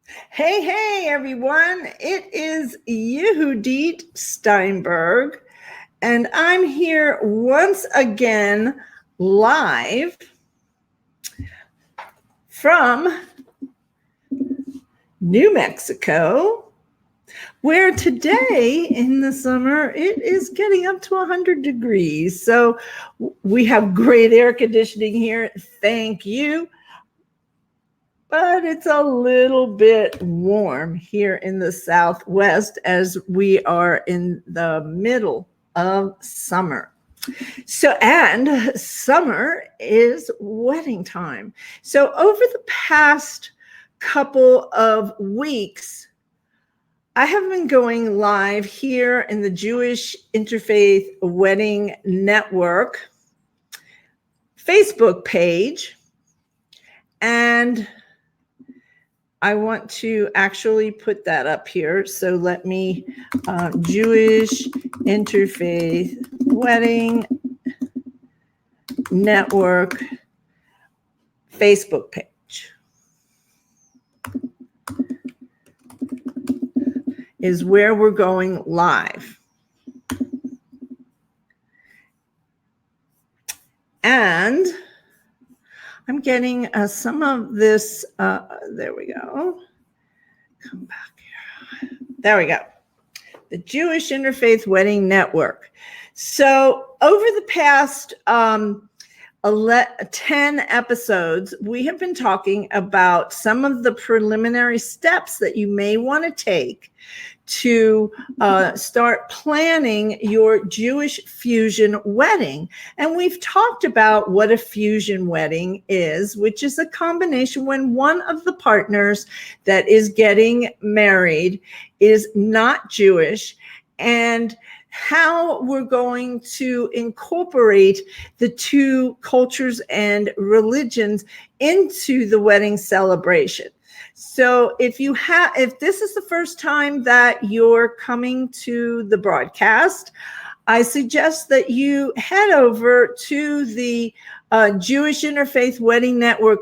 Hey, everyone. It is Yehudit Steinberg, and I'm here once again live from New Mexico, where today in the summer it is getting up to 100 degrees. So we have great air conditioning here. Thank you. But it's a little bit warm here in the Southwest as we are in the middle of summer. And summer is wedding time. So over the past couple of weeks, I have been going live here in the Jewish Interfaith Wedding Network Facebook page, and I want to actually put that up here. So let me, Jewish Interfaith Wedding Network Facebook page is where we're going live. And I'm getting some of this. There we go. Come back here. There we go. The Jewish Interfaith Wedding Network. So over the past 10 episodes, we have been talking about some of the preliminary steps that you may want to take to start planning your Jewish fusion wedding. And we've talked about what a fusion wedding is, which is a combination when one of the partners that is getting married is not Jewish, and how we're going to incorporate the two cultures and religions into the wedding celebration. So if this is the first time that you're coming to the broadcast, I suggest that you head over to the Jewish Interfaith Wedding Network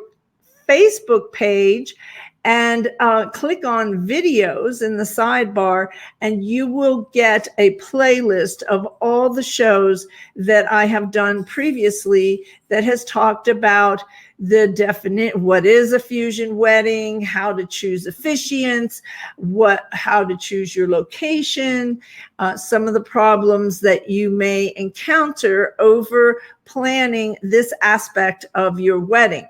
Facebook page and click on videos in the sidebar, and you will get a playlist of all the shows that I have done previously that has talked about what is a fusion wedding, how to choose officiants, how to choose your location, some of the problems that you may encounter over planning this aspect of your wedding.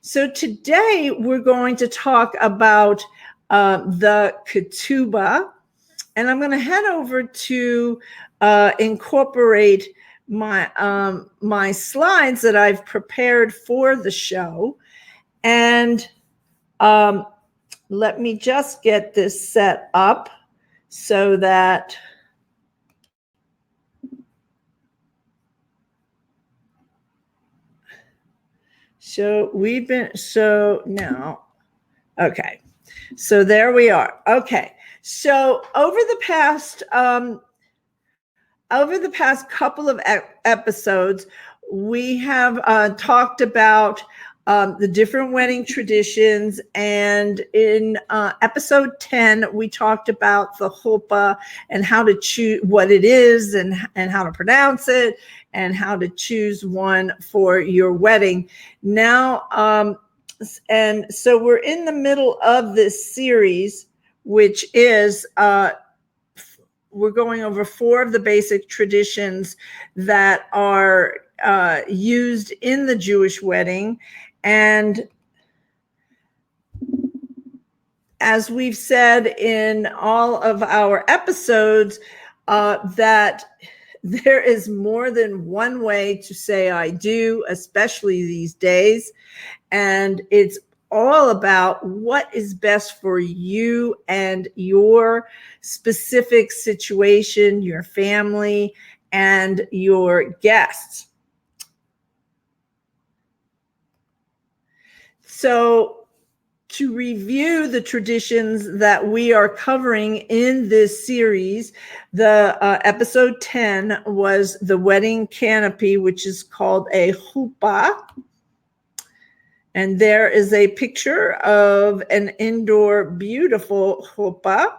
So today we're going to talk about the Ketubah, and I'm going to head over to incorporate my slides that I've prepared for the show. And let me just get this set up so that okay. So there we are. Okay. So over the past couple of episodes, we have talked about the different wedding traditions. And in episode 10, we talked about the chuppah and how to choose what it is and how to pronounce it and how to choose one for your wedding. Now, and so we're in the middle of this series, which is we're going over 4 of the basic traditions that are used in the Jewish wedding. And as we've said in all of our episodes, that there is more than one way to say I do, especially these days. And it's all about what is best for you and your specific situation, your family, and your guests. So to review the traditions that we are covering in this series, the episode 10 was the wedding canopy, which is called a chuppah. And there is a picture of an indoor beautiful chuppah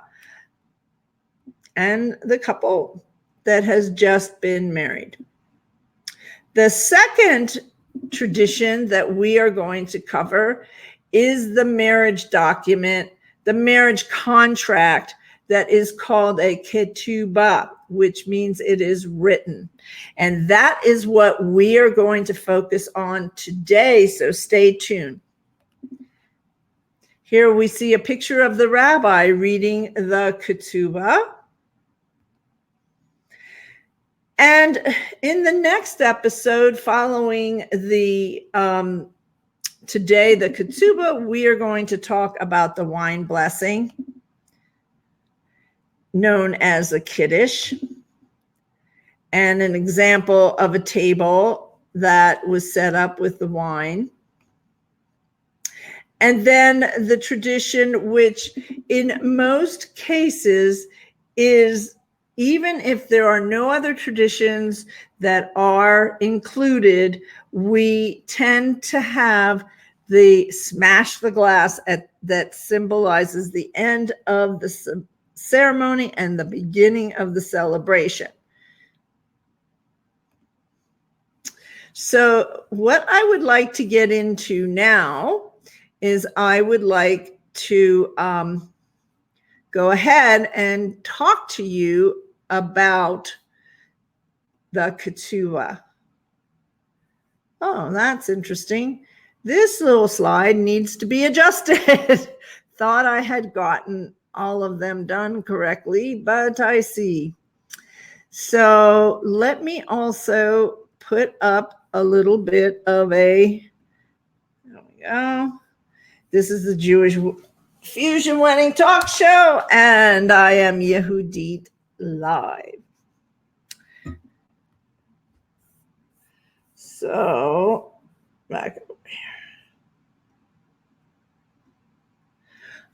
and the couple that has just been married. The second tradition that we are going to cover is the marriage document, the marriage contract that is called a Ketubah, which means it is written. And that is what we are going to focus on today, so stay tuned. Here we see a picture of the rabbi reading the Ketubah. And in the next episode, following the today, the Ketubah, we are going to talk about the wine blessing, known as a kiddush, and an example of a table that was set up with the wine. And then the tradition, which in most cases is, even if there are no other traditions that are included, we tend to have the smash the glass that symbolizes the end of the ceremony and the beginning of the celebration. So what I would like to get into now is I would like to go ahead and talk to you about the Ketubah. Oh, that's interesting. This little slide needs to be adjusted. Thought I had gotten all of them done correctly, but I see. So let me also put up a little bit of a, there we go. This is the Jewish Fusion Wedding Talk Show, and I am Yehudit Live. So, back over here.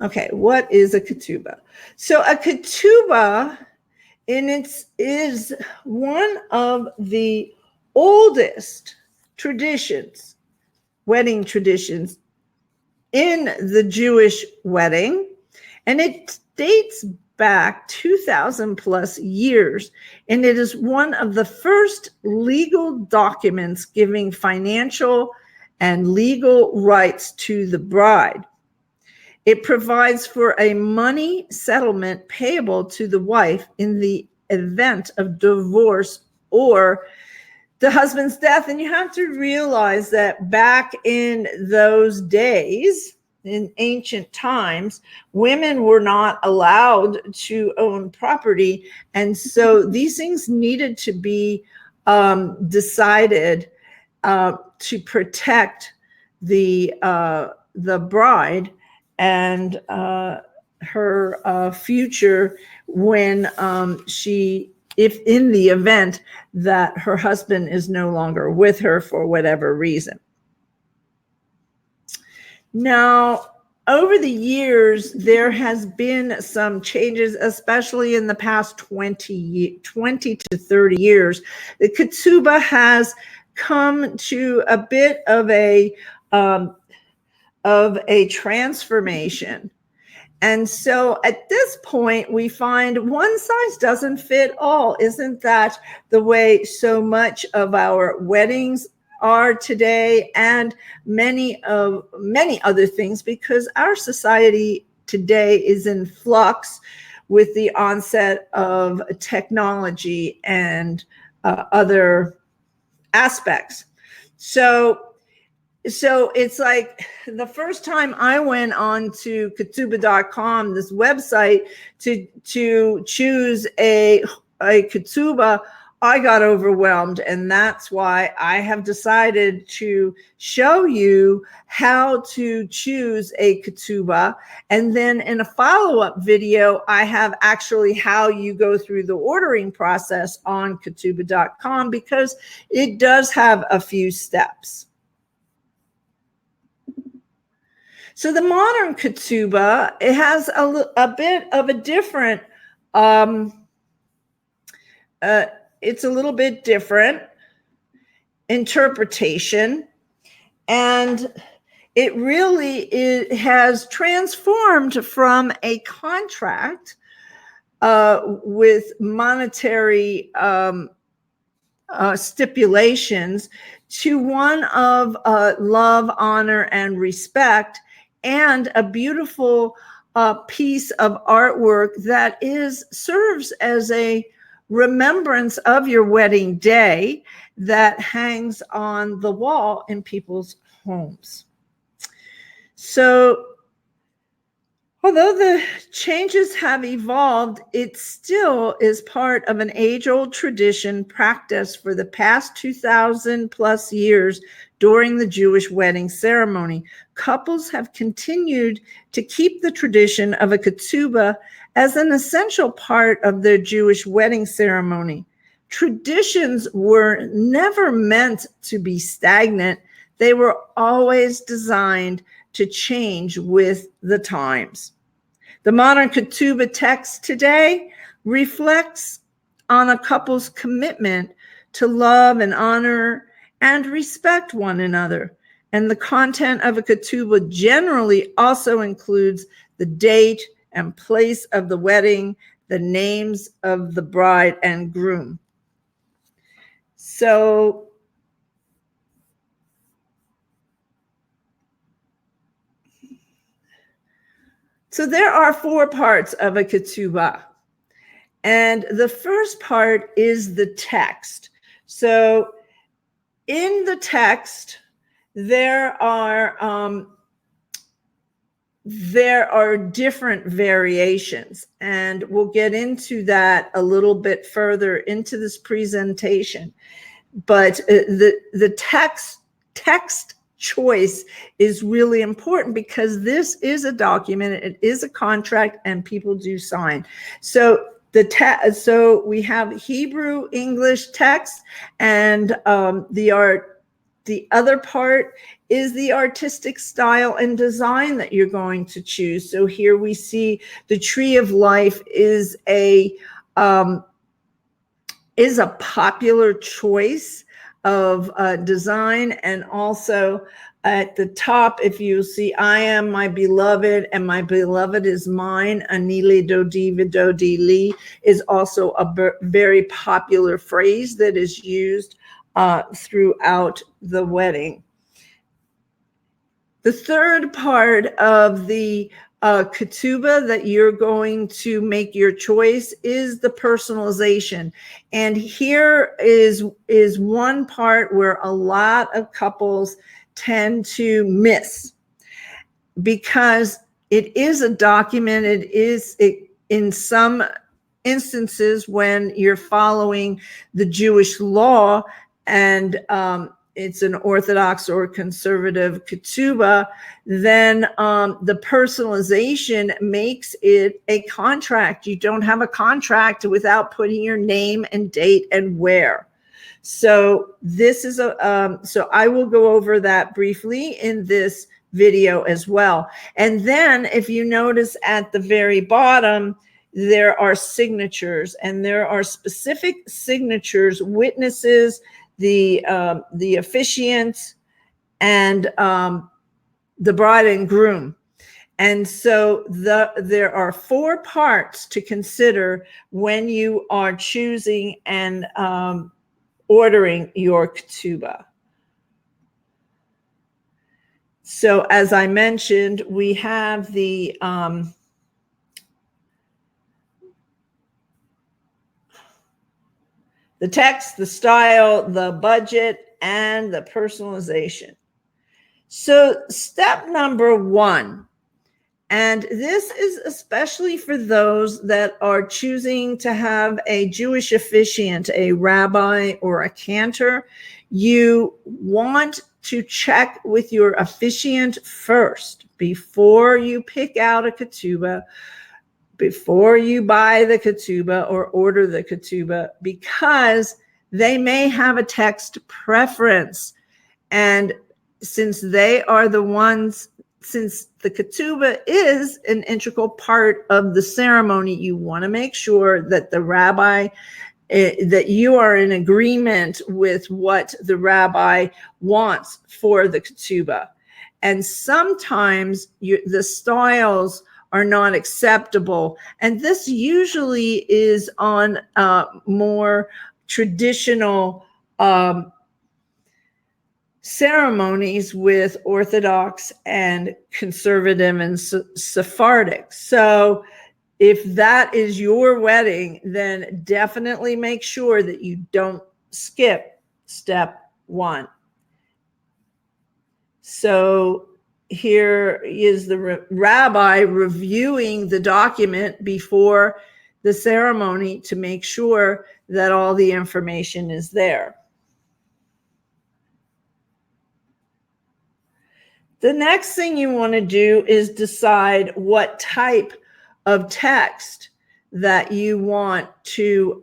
Okay, what is a Ketubah? So a Ketubah is one of the oldest traditions, wedding traditions in the Jewish wedding, and it dates back 2,000 plus years, and it is one of the first legal documents giving financial and legal rights to the bride. It provides for a money settlement payable to the wife in the event of divorce or the husband's death. And you have to realize that back in those days, in ancient times, women were not allowed to own property. And so these things needed to be decided to protect the bride and her future when if in the event that her husband is no longer with her for whatever reason. Now, over the years, there has been some changes, especially in the past 20 to 30 years. The Ketubah has come to a bit of a transformation. And so at this point, we find one size doesn't fit all. Isn't that the way so much of our weddings are today, and many other things, because our society today is in flux with the onset of technology and other aspects. So it's like the first time I went on to ketubah.com, this website, to choose a ketubah, I got overwhelmed. And that's why I have decided to show you how to choose a ketubah. And then in a follow-up video, I have actually how you go through the ordering process on ketubah.com, because it does have a few steps. So the modern Ketubah, it has a bit of a different, it's a little bit different interpretation, and it really has transformed from a contract with monetary stipulations to one of love, honor, and respect, and a beautiful piece of artwork that serves as a remembrance of your wedding day that hangs on the wall in people's homes. So, although the changes have evolved, it still is part of an age-old tradition practiced for the past 2,000 plus years during the Jewish wedding ceremony. Couples have continued to keep the tradition of a ketubah as an essential part of their Jewish wedding ceremony. Traditions were never meant to be stagnant. They were always designed to change with the times. The modern ketubah text today reflects on a couple's commitment to love and honor and respect one another. And the content of a ketubah generally also includes the date and place of the wedding, the names of the bride and groom. So there are 4 parts of a ketubah. And the first part is the text. So in the text, there are different variations, and we'll get into that a little bit further into this presentation. But the text choice is really important because this is a document, it is a contract, and people do sign. So so we have Hebrew, English text, and the other part is the artistic style and design that you're going to choose. So here we see the tree of life is a popular choice of design. And also at the top, if you see, I am my beloved and my beloved is mine, Anile Dodi Vidodi Li, is also a very popular phrase that is used throughout the wedding. The third part of the ketubah that you're going to make your choice is the personalization. And here is one part where a lot of couples tend to miss, because it is a document. In some instances, when you're following the Jewish law, and it's an Orthodox or conservative ketubah, then the personalization makes it a contract. You don't have a contract without putting your name and date and where. So this is so I will go over that briefly in this video as well. And then if you notice at the very bottom, there are signatures, and there are specific signatures, witnesses, the officiant, and the bride and groom. And so there are 4 parts to consider when you are choosing and ordering your ketubah. So as I mentioned, we have the text, the style, the budget, and the personalization. So step number 1, and this is especially for those that are choosing to have a Jewish officiant, a rabbi or a cantor, you want to check with your officiant first before you pick out a ketubah, before you buy the ketubah or order the ketubah, because they may have a text preference. And since they are the ones, since the ketubah is an integral part of the ceremony, you want to make sure that the rabbi, that you are in agreement with what the rabbi wants for the ketubah. and sometimes the styles are not acceptable. And this usually is on more traditional ceremonies with Orthodox and conservative and Sephardic. So if that is your wedding, then definitely make sure that you don't skip step 1. So here is the rabbi reviewing the document before the ceremony to make sure that all the information is there. The next thing you want to do is decide what type of text that you want to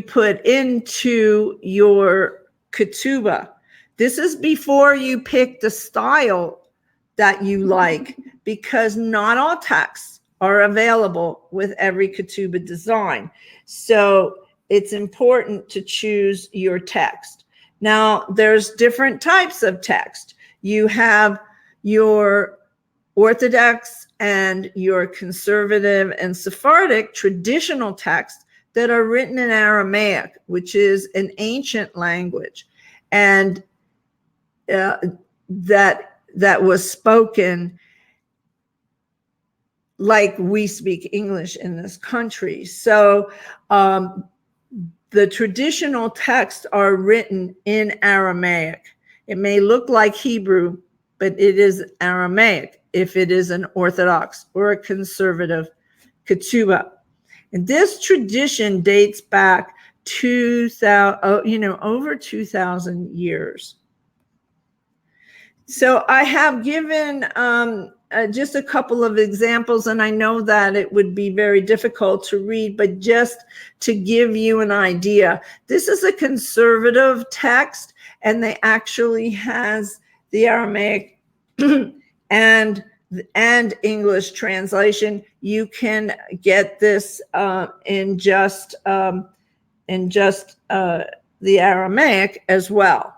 put into your ketubah. This is before you pick the style that you like, because not all texts are available with every ketubah design. So it's important to choose your text. Now, there's different types of text. You have your Orthodox and your conservative and Sephardic traditional texts that are written in Aramaic, which is an ancient language, and that was spoken like we speak English in this country. So the traditional texts are written in Aramaic. It may look like Hebrew, but it is Aramaic if it is an Orthodox or a conservative ketubah. And this tradition dates back over 2,000 years. So I have given just a couple of examples, and I know that it would be very difficult to read, but just to give you an idea, this is a conservative text, and they actually has the Aramaic and English translation. You can get this in just the Aramaic as well.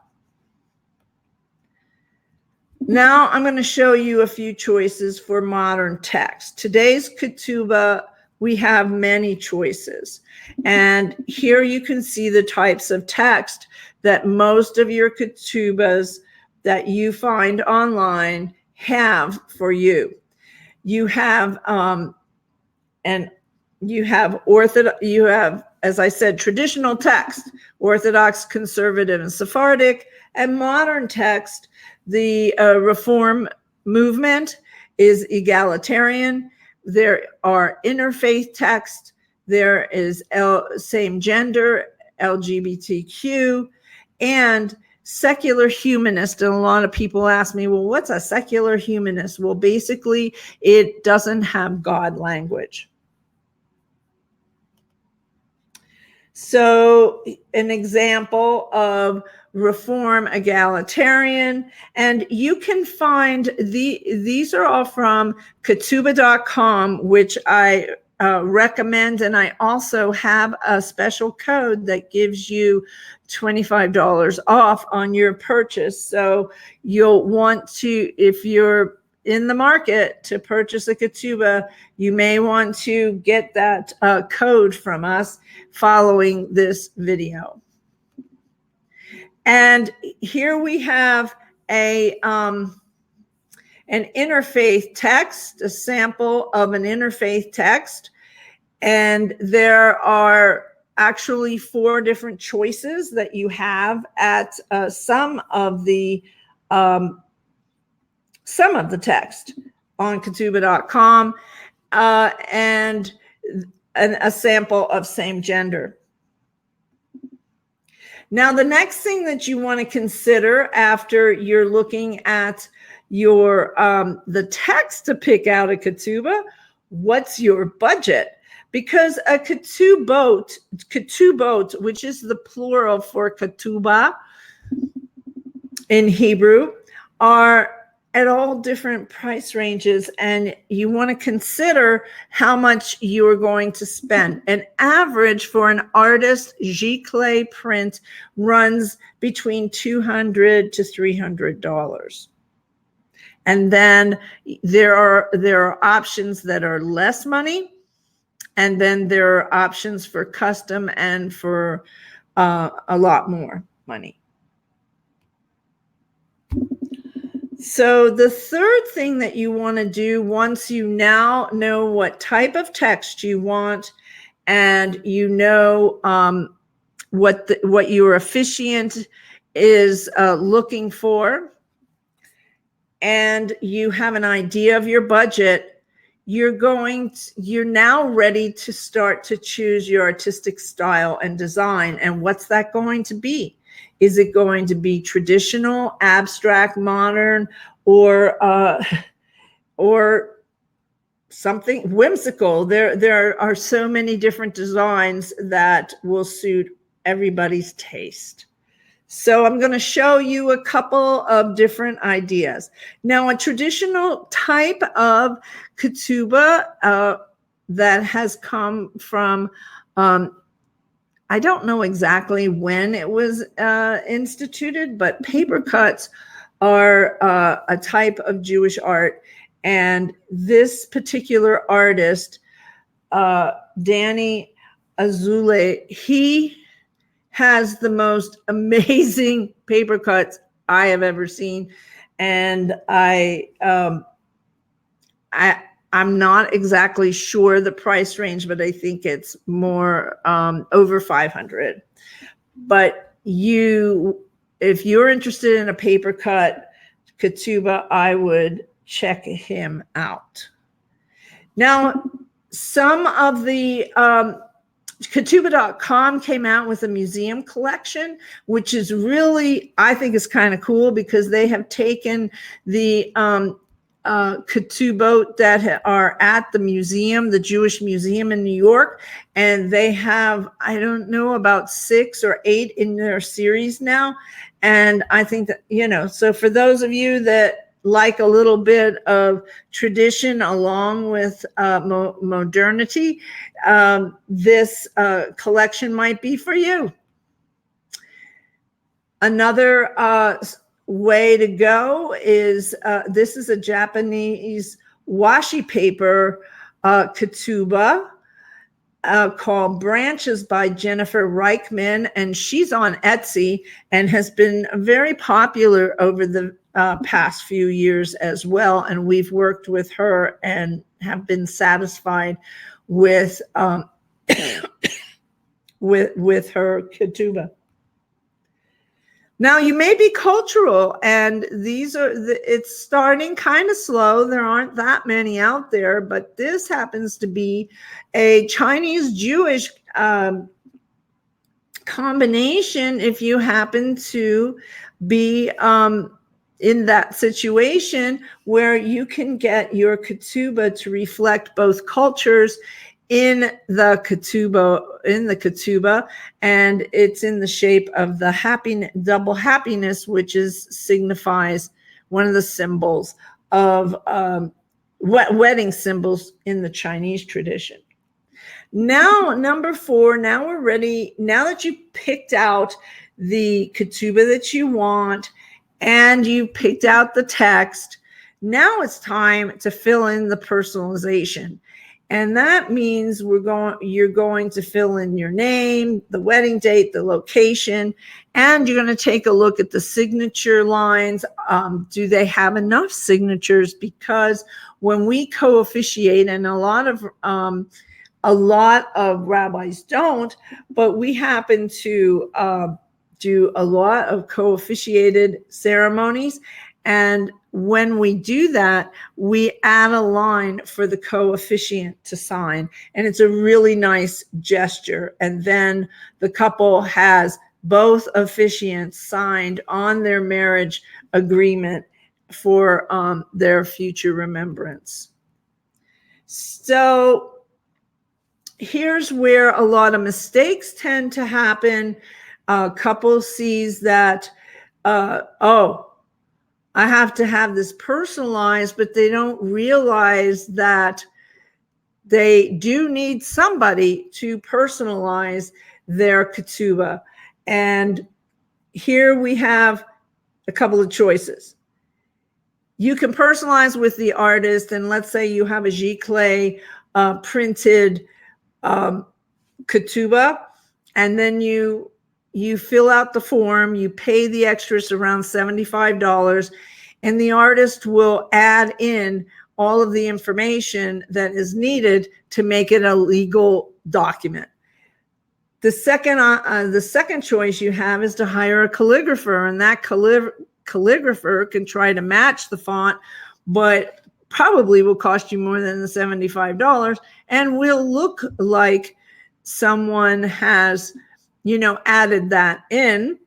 Now I'm going to show you a few choices for modern text. Today's ketubah, we have many choices. And here you can see the types of text that most of your ketubahs that you find online have for you. You have as I said, traditional text, Orthodox, conservative, and Sephardic, and modern text. The Reform movement is egalitarian. There are interfaith texts. There is same gender, LGBTQ, and secular humanist. And a lot of people ask me, well, what's a secular humanist? Well, basically, it doesn't have God language. So an example of Reform egalitarian, and you can find these are all from Ketubah.com, which I recommend, and I also have a special code that gives you $25 off on your purchase. So you'll want to, if you're in the market to purchase a ketubah, you may want to get that code from us following this video. And here we have an interfaith text, a sample of an interfaith text. And there are actually 4 different choices that you have at some of the text on Ketubah.com, and a sample of same gender. Now, the next thing that you want to consider after you're looking at your the text to pick out a ketubah, what's your budget? Because a ketubot, which is the plural for ketubah in Hebrew, are at all different price ranges, and you want to consider how much you are going to spend. An average for an artist giclée print runs between $200 to $300. And then there are options that are less money, and then there are options for custom and for a lot more money. So the third thing that you want to do, once you now know what type of text you want, and you know what your officiant is looking for, and you have an idea of your budget, you're now ready to start to choose your artistic style and design. And what's that going to be? Is it going to be traditional, abstract, modern, or something whimsical? There are so many different designs that will suit everybody's taste. So I'm going to show you a couple of different ideas. Now, a traditional type of Ketubah that has come from, I don't know exactly when it was instituted, but paper cuts are a type of Jewish art. And this particular artist, Danny Azule, he has the most amazing paper cuts I have ever seen. And I'm not exactly sure the price range, but I think it's more over 500. But if you're interested in a paper cut Ketubah, I would check him out. Now, some of the Ketubah.com came out with a museum collection, which is really, I think, is kind of cool, because they have taken the Ketubot that are at the museum, the Jewish Museum in New York, and they have, I don't know, about 6 or 8 in their series now. And I think that, so for those of you that like a little bit of tradition along with modernity, this collection might be for you. Another way to go is, this is a Japanese washi paper Ketubah called Branches by Jennifer Reichman, and she's on Etsy and has been very popular over the past few years as well. And we've worked with her and have been satisfied with with her Ketubah. Now, you may be cultural, and it's starting kind of slow. There aren't that many out there, but this happens to be a Chinese-Jewish combination. If you happen to be in that situation where you can get your Ketubah to reflect both cultures in the Ketubah, and it's in the shape of the double happiness, which signifies one of the symbols of wedding symbols in the Chinese tradition. Now, number 4, now we're ready. Now that you picked out the Ketubah that you want and you picked out the text, now it's time to fill in the personalization. And that means you're going to fill in your name, the wedding date, the location, and you're going to take a look at the signature lines. Do they have enough signatures? Because when we co-officiate, and a lot of rabbis don't, but we happen to do a lot of co-officiated ceremonies. And when we do that, we add a line for the co-officiant to sign. And it's a really nice gesture. And then the couple has both officiants signed on their marriage agreement for their future remembrance. So here's where a lot of mistakes tend to happen. Couple sees that, I have to have this personalized, but they don't realize that they do need somebody to personalize their ketubah. And here we have a couple of choices. You can personalize with the artist, and let's say you have a giclée printed ketubah, and then you fill out the form, you pay the extras around $75, and the artist will add in all of the information that is needed to make it a legal document. The second choice you have is to hire a calligrapher, and that calligrapher can try to match the font, but probably will cost you more than the $75 and will look like someone has, added that in.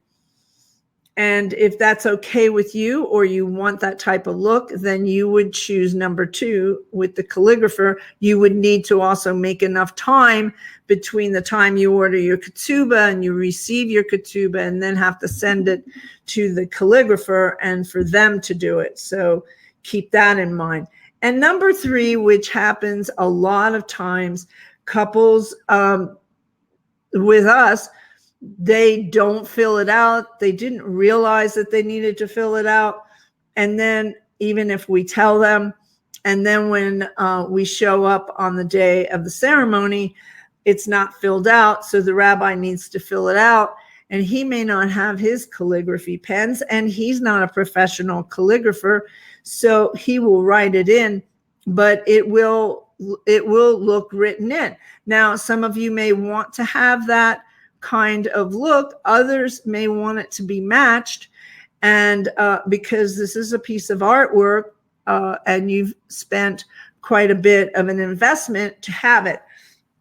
And if that's okay with you, or you want that type of look, then you would choose number 2 with the calligrapher. You would need to also make enough time between the time you order your ketubah and you receive your ketubah, and then have to send it to the calligrapher and for them to do it. So keep that in mind. And number 3, which happens a lot of times, couples with us, they don't fill it out. They didn't realize that they needed to fill it out. And then even if we tell them, and then when we show up on the day of the ceremony, it's not filled out. So the rabbi needs to fill it out. And he may not have his calligraphy pens, and he's not a professional calligrapher. So he will write it in, but it will look written in. Now, some of you may want to have that kind of look. Others may want it to be matched. And because this is a piece of artwork and you've spent quite a bit of an investment to have it.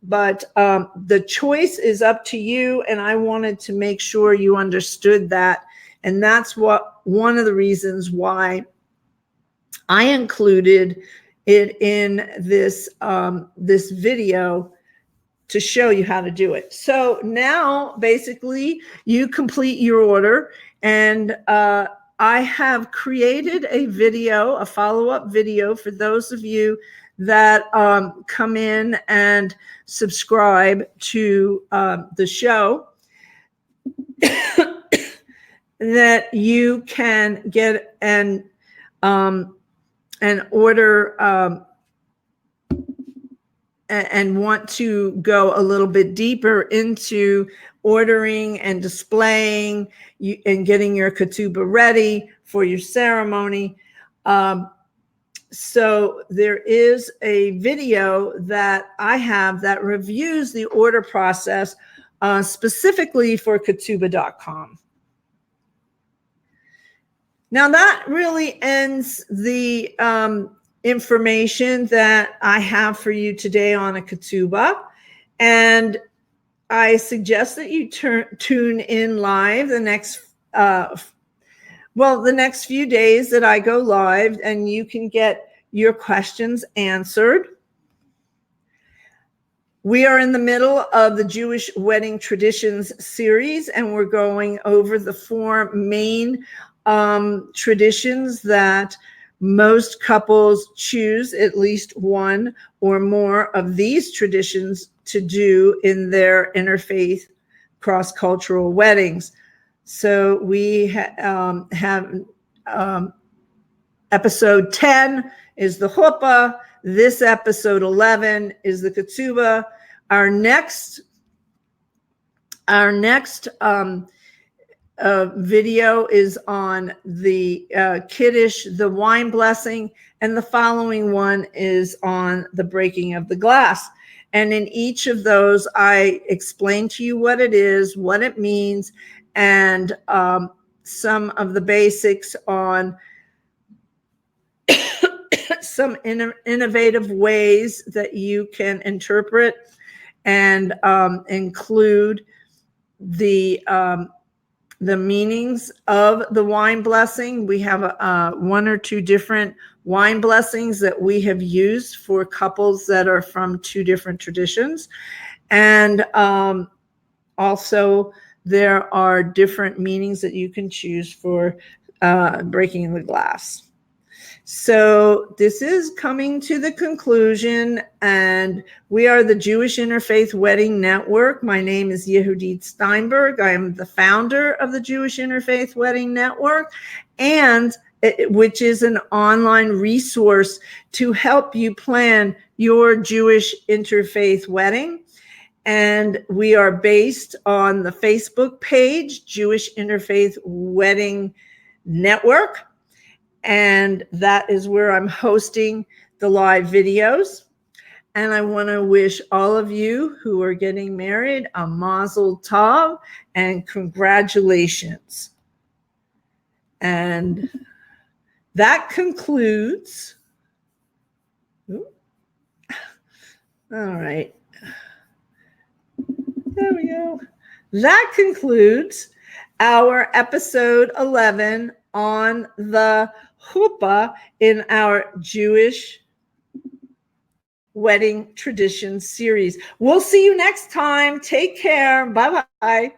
But the choice is up to you. And I wanted to make sure you understood that. And that's one of the reasons why I included it in this video, to show you how to do it. So now basically you complete your order, and I have created a follow-up video for those of you that come in and subscribe to the show, that you can get and order and want to go a little bit deeper into ordering and displaying and getting your ketubah ready for your ceremony. So there is a video that I have that reviews the order process specifically for ketubah.com. Now that really ends the information that I have for you today on a ketubah, and I suggest that you tune in live the next few days that I go live, and you can get your questions answered. We are in the middle of the Jewish wedding traditions series, and we're going over the 4 main traditions that most couples choose at least one or more of these traditions to do in their interfaith cross-cultural weddings. So we have episode 10 is the chuppah. This episode 11 is the ketubah. Our next video is on the Kiddush, the wine blessing, and the following one is on the breaking of the glass. And in each of those, I explain to you what it is, what it means, and some of the basics on some innovative ways that you can interpret and include the meanings of the wine blessing. We have 1 or 2 different wine blessings that we have used for couples that are from 2 different traditions. And also there are different meanings that you can choose for breaking the glass. So this is coming to the conclusion, and we are the Jewish Interfaith Wedding Network. My name is Yehudit Steinberg. I am the founder of the Jewish Interfaith Wedding Network, and which is an online resource to help you plan your Jewish interfaith wedding. And we are based on the Facebook page, Jewish Interfaith Wedding Network. And that is where I'm hosting the live videos. And I want to wish all of you who are getting married a mazel tov and congratulations. And that concludes. All right. There we go. That concludes our episode 11 on the chuppah in our Jewish wedding tradition series. We'll see you next time. Take care. Bye-bye.